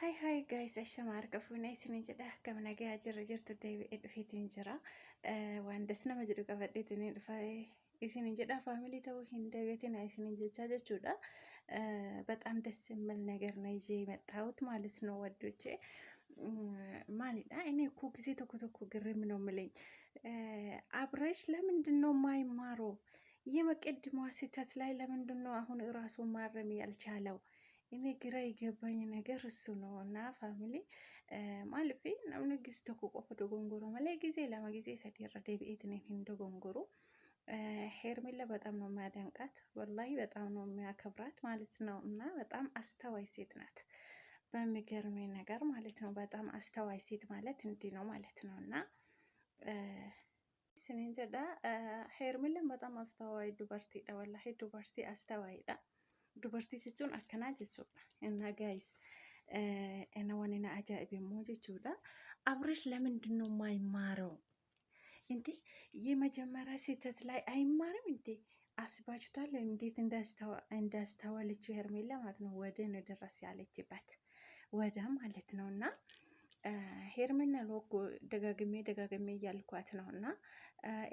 هاي جايز الشمار كفونا سنين جدا كم نجا جرت داي في تنجرة وعندنا مجرد كفدتني فاي سنين جدا فاميلي تو هندقتنا سنين جدا جدا በጣም ደስ የሚል ነገር ነው ይዤ የመጣሁት ማለት ነው ወዶቼ ማለት እኔ እኮ ጊዜ ተኮተኮ ግርም ነው የምለኝ አብረሽ ለምንድን ነው የማይማረው የመቀድሟ ስህተት ላይ ለምንድን ነው አሁን እራሱ ማረም ያልቻለው? እኔ ግራ የገባኝ ነገር እሱ ነው። እና ፋሚሊ ማልፌ namni gis tokko qofa dogongoro malee ጊዜ ለማጊዜ ሰዲራ ደብኤት ነኝ እንደጎንጎሩ ሄርሜላ በጣም ነው የሚያደንቃት ወላሂ በጣም ነው የሚያከብራት ማለት ነው። እና በጣም አስተዋይ ሴት ናት በሚገርመኝ ነገር ማለት ነው። በጣም አስተዋይ ሴት ማለት እንዲህ ነው ማለት ነው። እና ስንጀዳ ሄርሜላን በጣም አስተዋይ ዱበርቲ ወላሂ ዱበርቲ አስተዋይ dubartii jechuun akkanaa jechuudha. Innaa gaayis wanni ajaa'ibaa immoo jechuudha. አብርሽ ለምንድን ነው የማይማረው እንዴ? የመጀመሪያ ስህተት ላይ አይማርም እንዴ? አስባችሁታል? እንዴት እንዳስተዋለችው ሄርሜላ ማለት ነው። ወደ ነው ድረስ ያለችበት ወደ ማለት ነው። እና ሄርሜላ ሎጎ ደጋግሜ እያልኳት ነው። እና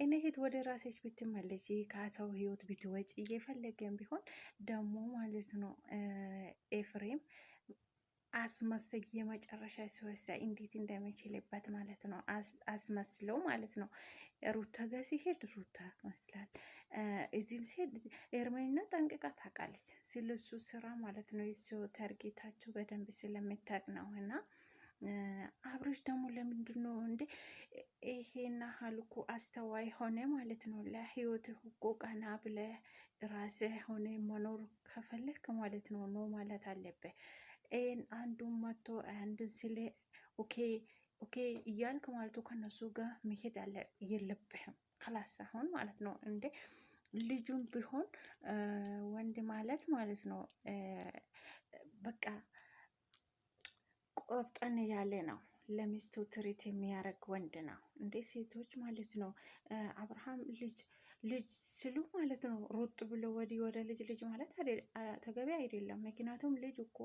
እኔ ሄት ወደ ራስሽ ብትመለሺ ከሰው ህይወት ብትወጪ እየፈለገም ቢሆን ደግሞ ማለት ነው ኤፍሬም አስመስል የመጨረሻ ሲወሳ እንዴት እንደሚችልበት ማለት ነው። አስመስለው ማለት ነው። ሩታ ጋር ሲሄድ ሩታ መስላል፣ እዚህም ሲሄድ ኤርሜና ጠንቅቃ ታውቃለች ስለሱ ስራ ማለት ነው። የሱ ታርጌታቸው በደንብ ስለምታውቅ ነው። እና አብርሽ ደግሞ ለምንድን ነው እንዴ ይሄና ሀልኩ አስተዋይ ሆነ ማለት ነው። ለህይወትህ እኮ ቀና ብለህ ራስህ ሆነ መኖር ከፈለክ ማለት ነው ነው ማለት አለብህ። አንዱን መጥቶ አንዱን ስለ ኦኬ እያልክ ማለት ከነሱ ጋር መሄድ አለ የለብህም። ክላስ አሁን ማለት ነው እንዴ ልጁም ቢሆን ወንድ ማለት ነው በቃ ቆፍጠን ያለ ነው። ለሚስቱ ትሪት የሚያደርግ ወንድ ነው እንዴ ሴቶች ማለት ነው። አብርሃም ልጅ ስሉ ማለት ነው ሩጥ ብሎ ወደ ልጅ ማለት ተገቢ አይደለም። ምክንያቱም ልጅ እኮ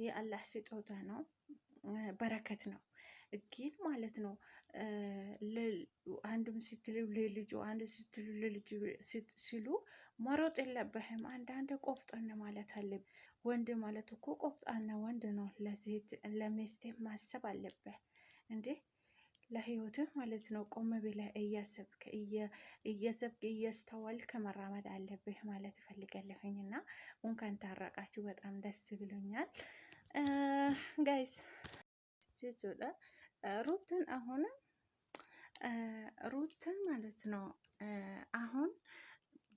የአላህ ስጦታ ነው፣ በረከት ነው። ግን ማለት ነው አንዱም ስትሉ ለልጁ አንዱ ስትሉ ለልጁ ሲሉ መሮጥ የለብህም። አንዳንድ ቆፍጠን ማለት አለብህ። ወንድ ማለት እኮ ቆፍጣና ወንድ ነው። ለሴት ለሚስት ማሰብ አለብህ እንዴ ለህይወትህ ማለት ነው። ቆም ብለህ እያሰብክ እያስተዋልክ መራመድ አለብህ ማለት እፈልጋለሁኝ። እና እንኳን ታረቃችሁ በጣም ደስ ብሎኛል ጋይስ። ሩትን ማለት ነው አሁን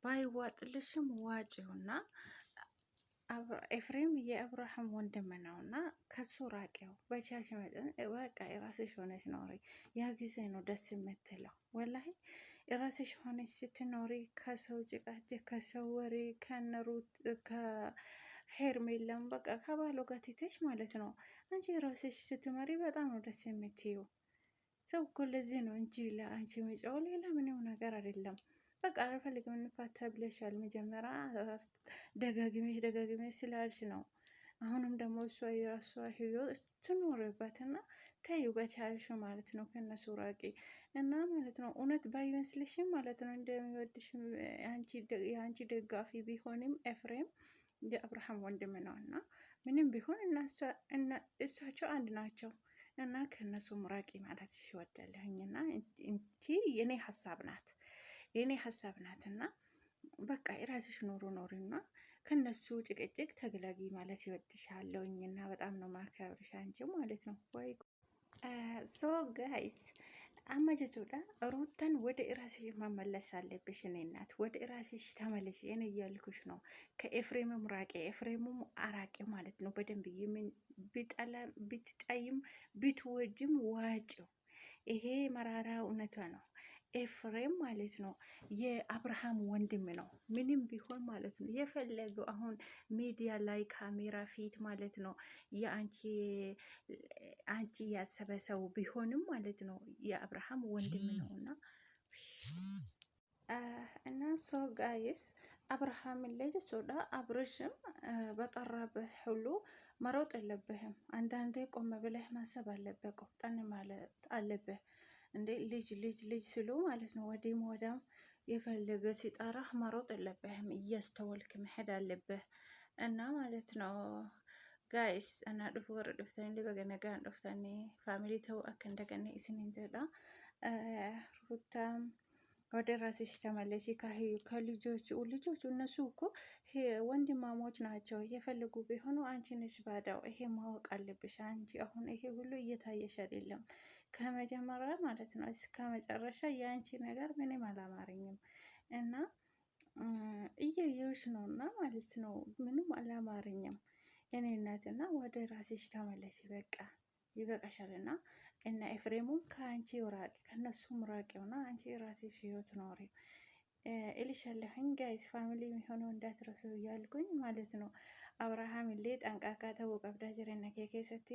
ባይዋጥልሽም ዋጭውና ኤፍሬም የአብርሃም ወንድም ነውና ከሱ ራቂው በቻሽ መጠን በቃ የራስሽ ሆነሽ ኖሪ። ያ ጊዜ ነው ደስ የምትለው ወላሂ። የራስሽ ሆነሽ ስትኖሪ ከሰው ጭቃጭ ከሰው ወሬ ከነሩት ከሄርሜላም በቃ ከባሎ ጋር ትተሽ ማለት ነው አንቺ የራስሽ ስትመሪ በጣም ነው ደስ የምትይው። ሰው እኮ ለዚህ ነው እንጂ ለአንቺ መጫው ሌላ ምንም ነገር አይደለም። በቃ አልፈልግም እንፋታ ብለሻል። መጀመሪያ ደጋግሜ ስላልሽ ነው። አሁንም ደግሞ እሷ የራሷ ህይወት ትኖርበትና ተዩ በቻልሽ ማለት ነው። ከነሱ ራቂ እና ማለት ነው እውነት ባይመስልሽም ማለት ነው እንደሚወድሽ የአንቺ ደጋፊ ቢሆንም ኤፍሬም የአብርሃም ወንድም ነው እና ምንም ቢሆን እሳቸው አንድ ናቸው። እና ከነሱ ምራቂ ማለት ይወዳለሁኝ። እና እንቺ የኔ ሀሳብ ናት እና በቃ የራስሽ ኖሪና ከነሱ ጭቅጭቅ ተግላጊ ማለት ይወድሻለሁኝ። እና በጣም ነው ማከብርሽ አንቺ ማለት ነው። ወይ ሶ ጋይስ አመጀቱዳ ሩተን ወደ ራስሽ መመለስ አለብሽ። እኔ እናት ወደ ራስሽ ተመለሽ። እኔ እያልኩሽ ነው። ከኤፍሬምም ራቂ፣ ኤፍሬምም አራቂ ማለት ነው። በደንብ ብትጠይም ብትወጅም ዋጭው። ይሄ መራራ እውነቷ ነው። ኤፍሬም ማለት ነው የአብርሃም ወንድም ነው። ምንም ቢሆን ማለት ነው የፈለገው አሁን ሚዲያ ላይ ካሜራ ፊት ማለት ነው አንቺ ያሰበ ሰው ቢሆንም ማለት ነው የአብርሃም ወንድም ነው። እና ሶ ጋይስ አብርሃም ልጅ ሶዳ አብርሽም በጠራብህ ሁሉ መሮጥ የለብህም። አንዳንዴ ቆም ብለህ ማሰብ አለብህ። ቆፍጠን ማለት አለብህ። እንዴ ልጅ ስሉ ማለት ነው። ወዲህም ወዳም የፈለገ ሲጠራህ መሮጥ የለብህም። እያስተወልክ መሄድ አለብህ እና ማለት ነው። ጋይስ እና ዱፍ ወር ዱፍተኒ በገነጋ ዱፍተኒ ፋሚሊ ተው አክ እንደገና ኢስኒን ዘዳ ሩታም ወደ ራስሽ ተመለሲ። ልጆቹ እነሱ እኮ ወንድማሞች ናቸው። እየፈለጉ ቢሆኑ አንቺ ነሽ ባዳው። ይሄ ማወቅ አለብሽ። አንቺ አሁን ይሄ ሁሉ እየታየሽ አይደለም። ከመጀመሪያ ማለት ነው እስከ መጨረሻ የአንቺ ነገር ምንም አላማረኝም እና እየየውሽ ነው እና ማለት ነው ምንም አላማረኝም። የኔ እናትና ወደ ራስሽ ተመለሲ። በቃ ይበቃሻልና እና ኤፍሬሙም ከአንቺ ውራቂ፣ ከነሱም ራቂውና አንቺ የራስሽ ህይወት ኖሪ እልሻለሁኝ። ጋይስ ፋሚሊ የሚሆነው እንዳትረሱ እያልኩኝ ማለት ነው። አብርሃም ሌ ጠንቃቃ ተው ቀብዳ ጅረነ ኬሰቲ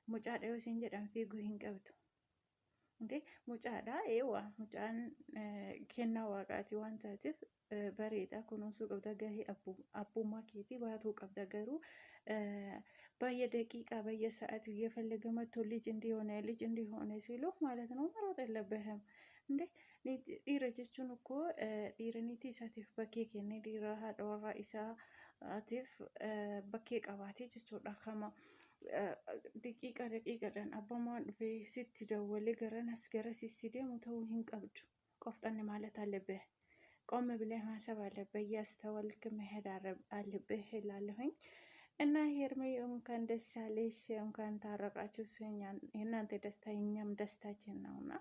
ሙጫ ደዮ ሲንጀዳን ፊጉ ሂንቀብዱ እንዴ ሙጫዳ ኤዋ ሙጫን ኬና ዋቃቲ ዋንታቲፍ በሬዳ ኩኑንሱ ቀብዳ ገሪ አቡማ ኬቲ ባቱ ቀብዳ ገሩ በየደቂቃ በየሰዓቱ እየፈለገ መጥቶ ልጅ እንዲሆነ ሲሉ ማለት ነው። መሮጥ የለብህም እንዴ ዲረ ጀቹን እኮ ዲረኒቲ ኢሳቲፍ በኬ ኬኔ ዲራ ሀደወራ ኢሳቲፍ በኬ ቀባቴ ጀቹዳ ከማ ደቂቃ አባማን ዱፌ ሲት ደወሌ ገረን አስገረ ሲሲዴሙ ተው ሂንቀብዱ ቆፍጠን ማለት አለብህ። ቆም ብለህ ማሰብ አለብህ። እያስተዋልክ መሄድ አለብህ እላለሁኝ። እና ሄርሜ እንኳን ደስ ያለሽ፣ እንኳን ታረቃችሁ። የእናንተ ደስታ የኛም ደስታችን ነውና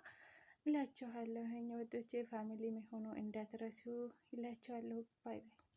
እላችኋለሁ። ወዶቼ ፋሚሊ የሚሆኑ እንዳትረሱ እላችኋለሁ። ባይ ባይ።